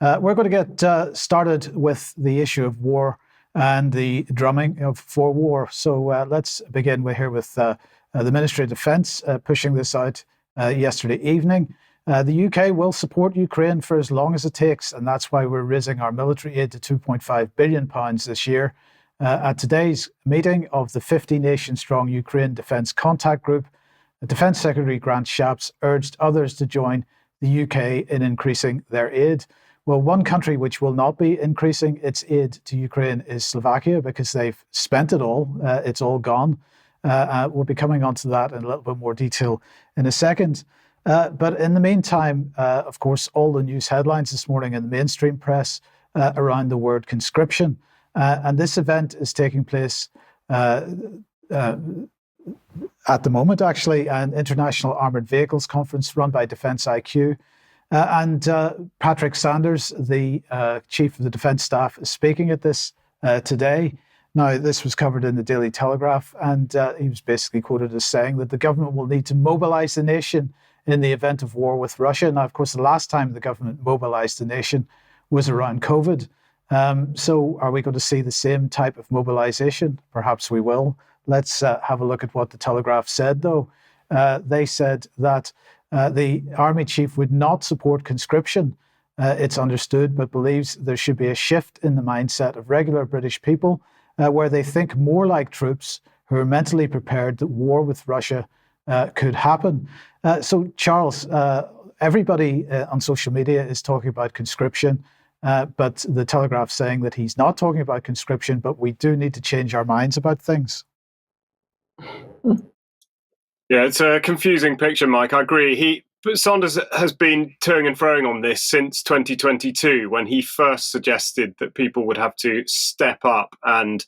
We're going to get started with the issue of war and the drumming for war. So let's begin with the Ministry of Defence pushing this out yesterday evening. The UK will support Ukraine for as long as it takes, and that's why we're raising our military aid to £2.5 billion this year. At today's meeting of the 50-nation-strong Ukraine Defence Contact Group, Defence Secretary Grant Shapps urged others to join the UK in increasing their aid. Well, one country which will not be increasing its aid to Ukraine is Slovakia, because they've spent it all. It's all gone. We'll be coming on to that in a little bit more detail in a second. But in the meantime, of course, all the news headlines this morning in the mainstream press around the word conscription. And this event is taking place at the moment, actually, an International Armoured Vehicles Conference run by Defence IQ. And Patrick Sanders, the Chief of the Defence Staff, is speaking at this today. Now, this was covered in the Daily Telegraph, and he was basically quoted as saying that the government will need to mobilise the nation in the event of war with Russia. Now, of course, the last time the government mobilised the nation was around COVID. So are we going to see the same type of mobilisation? Perhaps we will. Let's have a look at what the Telegraph said, though. They said that the Army Chief would not support conscription, it's understood, but believes there should be a shift in the mindset of regular British people where they think more like troops who are mentally prepared that war with Russia could happen. So, Charles, everybody on social media is talking about conscription, but the Telegraph saying that he's not talking about conscription, but we do need to change our minds about things. Yeah, it's a confusing picture, Mike. I agree. Sanders has been toing and froing on this since 2022, when he first suggested that people would have to step up and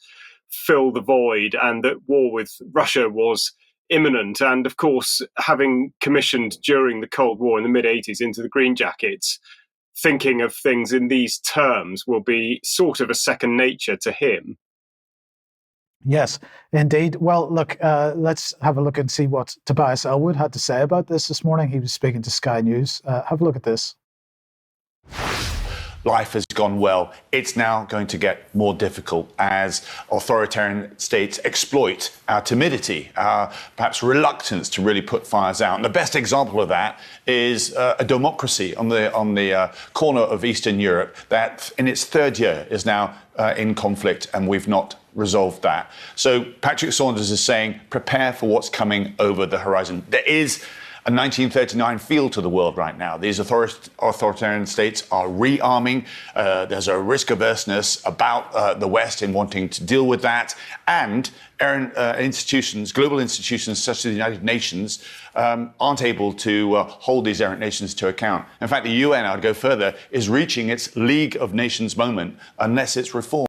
fill the void, and that war with Russia was imminent. And of course, having commissioned during the Cold War in the mid-80s into the Green Jackets, thinking of things in these terms will be sort of a second nature to him. Yes, indeed. Well, look, let's have a look and see what Tobias Ellwood had to say about this morning. He was speaking to Sky News. Have a look at this. Life has gone well. It's now going to get more difficult as authoritarian states exploit our timidity, our perhaps reluctance to really put fires out. And the best example of that is a democracy on the corner of Eastern Europe that in its third year is now in conflict, and we've not resolved that. So Patrick Sanders is saying, prepare for what's coming over the horizon. There is a 1939 feel to the world right now. These authoritarian states are rearming. There's a risk averseness about the West in wanting to deal with that. And institutions, global institutions such as the United Nations, aren't able to hold these errant nations to account. In fact, the UN, I'd go further, is reaching its League of Nations moment unless it's reformed.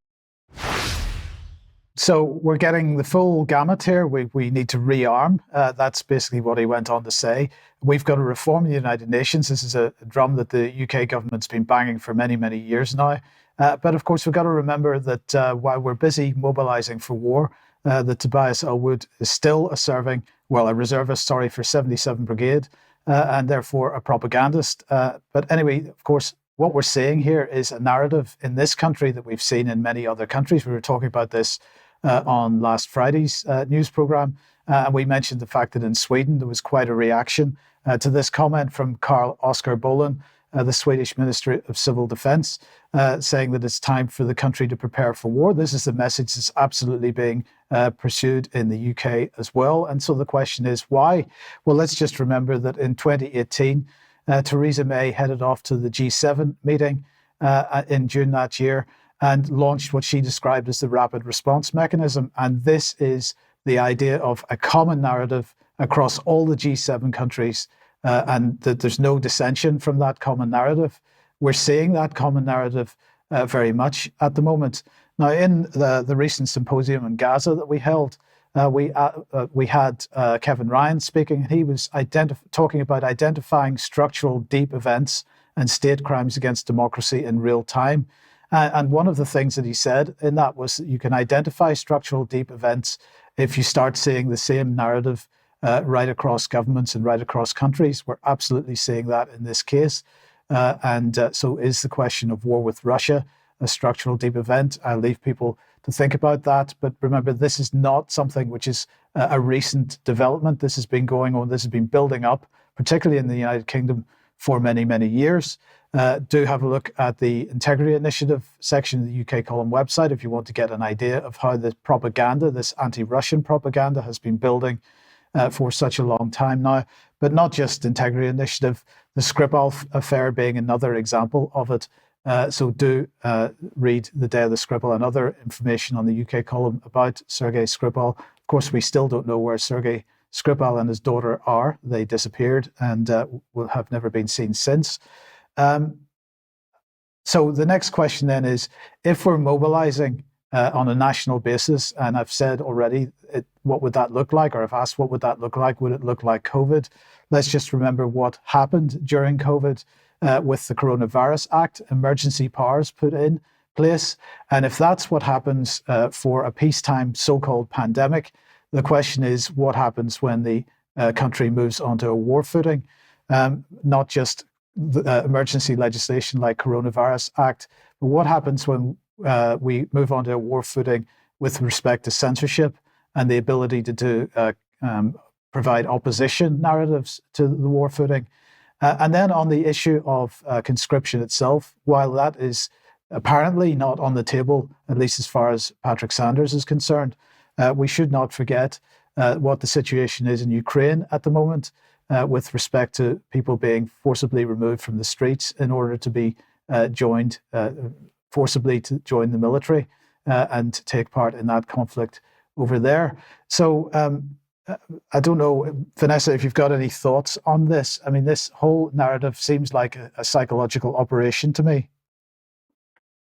So we're getting the full gamut here. We need to rearm. That's basically what he went on to say. We've got to reform the United Nations. This is a drum that the UK government's been banging for many, many years now. But of course, we've got to remember that while we're busy mobilising for war, that Tobias Ellwood is still a reservist, for 77 Brigade, and therefore a propagandist. But anyway, of course, what we're seeing here is a narrative in this country that we've seen in many other countries. We were talking about this on last Friday's news programme. And we mentioned the fact that in Sweden there was quite a reaction to this comment from Carl Oskar Bolin, the Swedish Minister of Civil Defence, saying that it's time for the country to prepare for war. This is the message that's absolutely being pursued in the UK as well. And so the question is, why? Well, let's just remember that in 2018, Theresa May headed off to the G7 meeting in June that year and launched what she described as the rapid response mechanism. And this is the idea of a common narrative across all the G7 countries, and that there's no dissension from that common narrative. We're seeing that common narrative very much at the moment. Now, in the recent symposium in Gaza that we held, we had Kevin Ryan speaking, and he was talking about identifying structural deep events and state crimes against democracy in real time. And one of the things that he said in that was that you can identify structural deep events if you start seeing the same narrative right across governments and right across countries. We're absolutely seeing that in this case. So is the question of war with Russia a structural deep event? I'll leave people to think about that. But remember, this is not something which is a recent development. This has been going on, this has been building up, particularly in the United Kingdom, for many, many years. Do have a look at the Integrity Initiative section of the UK Column website if you want to get an idea of how the propaganda, this anti-Russian propaganda, has been building for such a long time now. But not just Integrity Initiative, the Skripal affair being another example of it. So do read The Day of the Skripal and other information on the UK Column about Sergei Skripal. Of course, we still don't know where Sergei Skripal and his daughter are. They disappeared and will have never been seen since. So the next question then is, if we're mobilizing on a national basis, and I've said already, what would that look like? Or I've asked, what would that look like? Would it look like COVID? Let's just remember what happened during COVID with the Coronavirus Act, emergency powers put in place. And if that's what happens for a peacetime so-called pandemic, the question is, what happens when the country moves onto a war footing? Not just the, emergency legislation like Coronavirus Act, but what happens when we move onto a war footing with respect to censorship and the ability to provide opposition narratives to the war footing? And then on the issue of conscription itself, while that is apparently not on the table, at least as far as Patrick Sanders is concerned, we should not forget what the situation is in Ukraine at the moment with respect to people being forcibly removed from the streets in order to be joined, forcibly to join the military and take part in that conflict over there. So I don't know, Vanessa, if you've got any thoughts on this. I mean, this whole narrative seems like a psychological operation to me.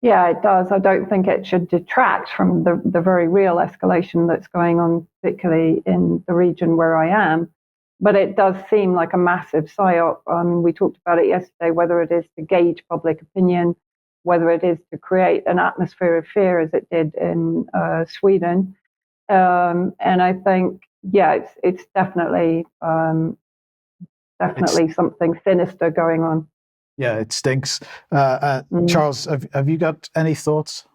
Yeah, it does. I don't think it should detract from the very real escalation that's going on, particularly in the region where I am. But it does seem like a massive psyop. We talked about it yesterday, whether it is to gauge public opinion, whether it is to create an atmosphere of fear, as it did in Sweden. And I think, yeah, it's definitely something sinister going on. Yeah, it stinks. Charles, have you got any thoughts?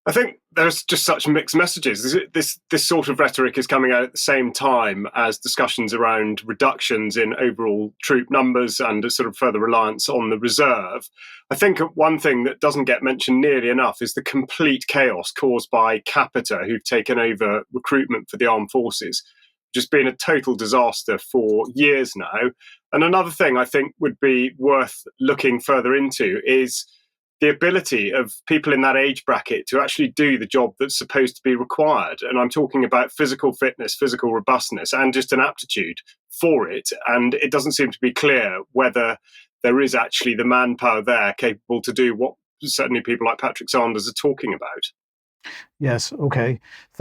I think there's just such mixed messages. This sort of rhetoric is coming out at the same time as discussions around reductions in overall troop numbers and a sort of further reliance on the reserve. I think one thing that doesn't get mentioned nearly enough is the complete chaos caused by Capita, who've taken over recruitment for the armed forces, which has been a total disaster for years now. And another thing I think would be worth looking further into is the ability of people in that age bracket to actually do the job that's supposed to be required. And I'm talking about physical fitness, physical robustness, and just an aptitude for it. And it doesn't seem to be clear whether there is actually the manpower there capable to do what certainly people like Patrick Sanders are talking about. Yes, okay.